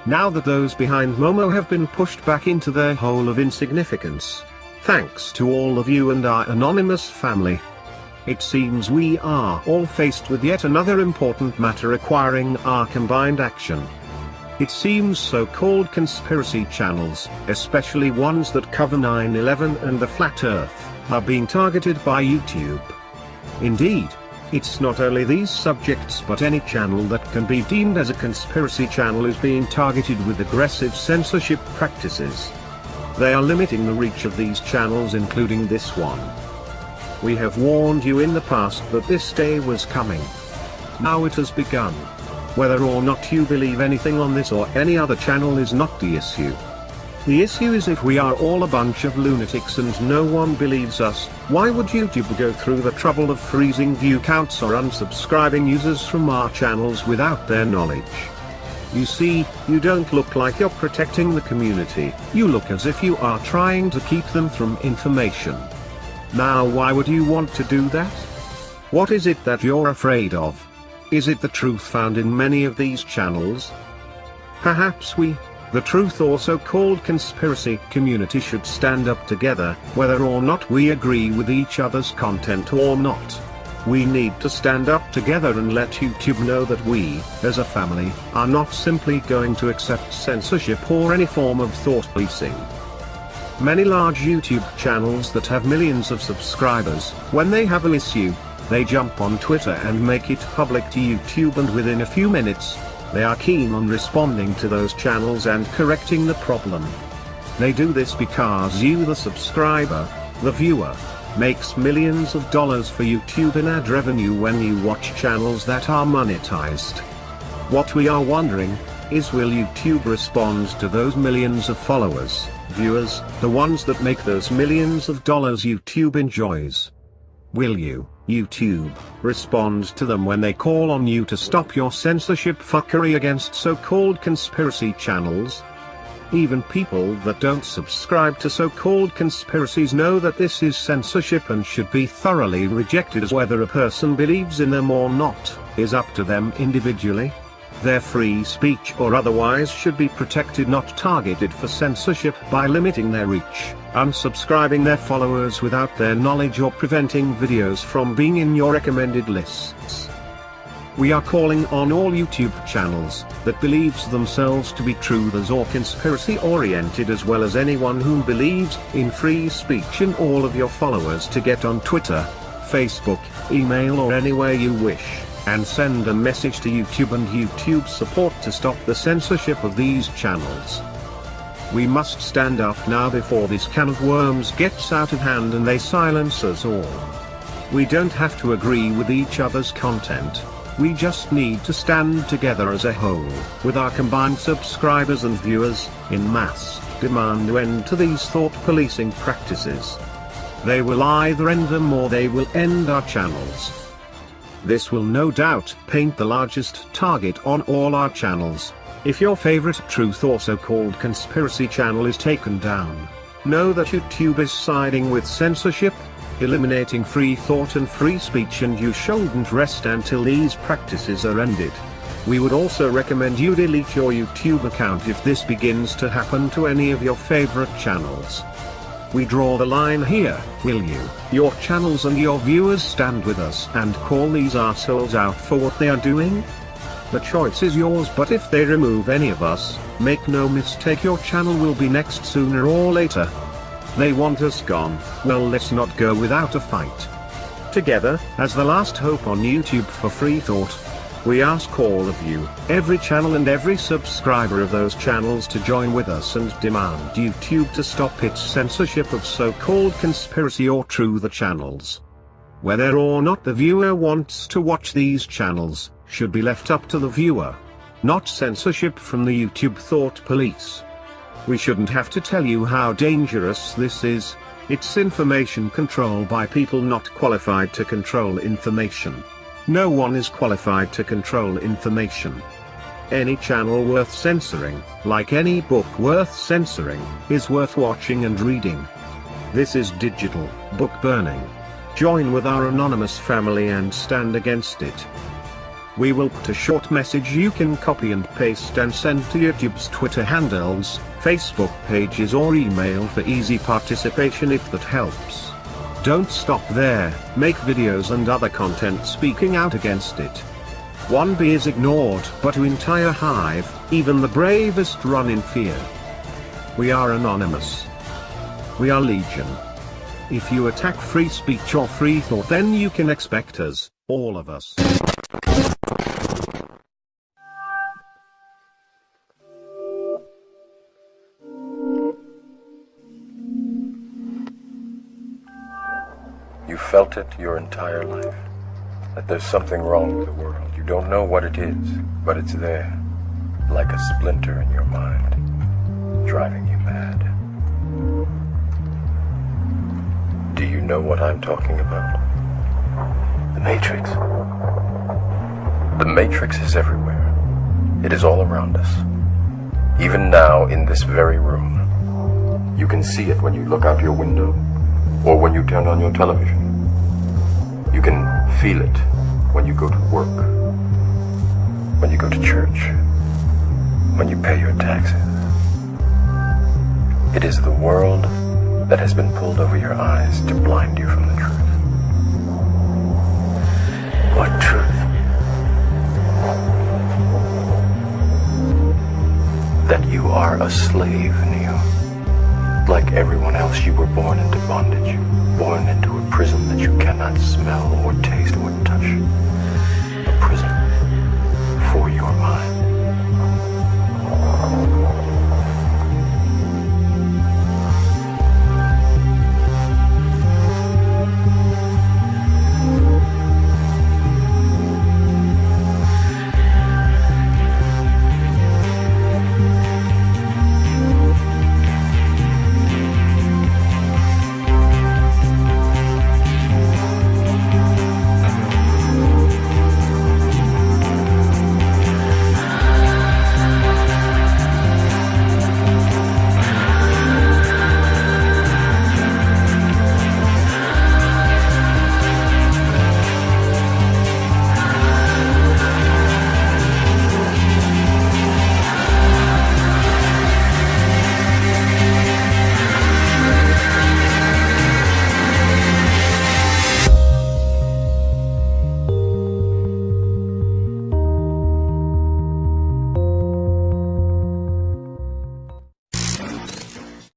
now that those behind Momo have been pushed back into their hole of insignificance. Thanks to all of you and our anonymous family. It seems we are all faced with yet another important matter requiring our combined action. It seems so-called conspiracy channels, especially ones that cover 9/11 and the Flat Earth, are being targeted by YouTube. Indeed, it's not only these subjects but any channel that can be deemed as a conspiracy channel is being targeted with aggressive censorship practices. They are limiting the reach of these channels, including this one. We have warned you in the past that this day was coming. Now it has begun. Whether or not you believe anything on this or any other channel is not the issue. The issue is if we are all a bunch of lunatics and no one believes us, why would YouTube go through the trouble of freezing view counts or unsubscribing users from our channels without their knowledge? You see, you don't look like you're protecting the community, you look as if you are trying to keep them from information. Now why would you want to do that? What is it that you're afraid of? Is it the truth found in many of these channels? Perhaps we, the truth or so-called conspiracy community, should stand up together, whether or not we agree with each other's content or not. We need to stand up together and let YouTube know that we, as a family, are not simply going to accept censorship or any form of thought policing. Many large YouTube channels that have millions of subscribers, when they have an issue, they jump on Twitter and make it public to YouTube, and within a few minutes, they are keen on responding to those channels and correcting the problem. They do this because you, the subscriber, the viewer, makes millions of dollars for YouTube in ad revenue when you watch channels that are monetized. What we are wondering is, will YouTube respond to those millions of followers, viewers, the ones that make those millions of dollars YouTube enjoys? Will you, YouTube, respond to them when they call on you to stop your censorship fuckery against so-called conspiracy channels? Even people that don't subscribe to so-called conspiracies know that this is censorship and should be thoroughly rejected, as whether a person believes in them or not is up to them individually. Their free speech or otherwise should be protected, not targeted for censorship by limiting their reach, unsubscribing their followers without their knowledge, or preventing videos from being in your recommended lists. We are calling on all YouTube channels that believes themselves to be truthers or conspiracy oriented, as well as anyone who believes in free speech, and all of your followers to get on Twitter, Facebook, email or anywhere you wish, and send a message to YouTube and YouTube support to stop the censorship of these channels. We must stand up now before this can of worms gets out of hand and they silence us all. We don't have to agree with each other's content. We just need to stand together as a whole, with our combined subscribers and viewers, in mass, demand an end to these thought policing practices. They will either end them or they will end our channels. This will no doubt paint the largest target on all our channels. If your favorite truth or so-called conspiracy channel is taken down, know that YouTube is siding with censorship, eliminating free thought and free speech, and you shouldn't rest until these practices are ended. We would also recommend you delete your YouTube account if this begins to happen to any of your favorite channels. We draw the line here. Will you, your channels and your viewers stand with us and call these assholes out for what they are doing? The choice is yours, but if they remove any of us, make no mistake, your channel will be next sooner or later. They want us gone. Well, let's not go without a fight. Together, as the last hope on YouTube for free thought, we ask all of you, every channel and every subscriber of those channels, to join with us and demand YouTube to stop its censorship of so-called conspiracy or truther channels. Whether or not the viewer wants to watch these channels should be left up to the viewer, not censorship from the YouTube thought police. We shouldn't have to tell you how dangerous this is. It's information control by people not qualified to control information. No one is qualified to control information. Any channel worth censoring, like any book worth censoring, is worth watching and reading. This is digital book burning. Join with our anonymous family and stand against it. We will put a short message you can copy and paste and send to YouTube's Twitter handles, Facebook pages or email for easy participation if that helps. Don't stop there, make videos and other content speaking out against it. One bee is ignored, but an entire hive, even the bravest, run in fear. We are anonymous. We are legion. If you attack free speech or free thought, then you can expect us, all of us. You felt it your entire life, that there's something wrong with the world. You don't know what it is, but it's there, like a splinter in your mind, driving you mad. Do you know what I'm talking about? The Matrix. The Matrix is everywhere. It is all around us. Even now, in this very room. You can see it when you look out your window, or when you turn on your television. You can feel it when you go to work, when you go to church, when you pay your taxes. It is the world that has been pulled over your eyes to blind you from the truth. What truth? That you are a slave, Neo. Like everyone else, you were born into bondage, born into a prison that you cannot smell or taste or touch.